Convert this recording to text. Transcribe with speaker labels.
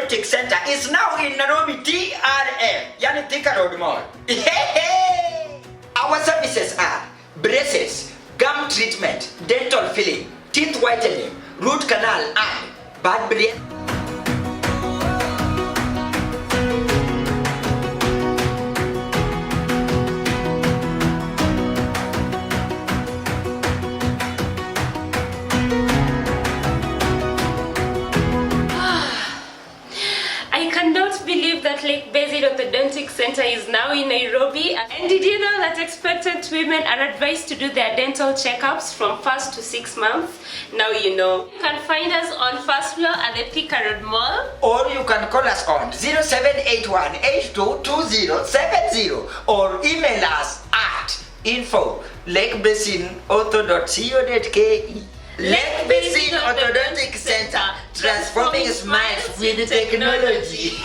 Speaker 1: Orthodontic Center is now in Nairobi TRM, yani Thika Road Mall. Our services are braces, gum treatment, dental filling, teeth whitening, root canal, and bad breath.
Speaker 2: I cannot believe that Lake Basin Orthodontic Center is now in Nairobi. And did you know that expectant women are advised to do their dental checkups from 1st to 6 months? Now you know. You can find us on 1st floor at the Thika Road Mall.
Speaker 1: Or you can call us on 0781822070 or email us at info@lakebasin.ortho.co.ke. Lake Basin Orthodontic Center, transforming smiles with technology.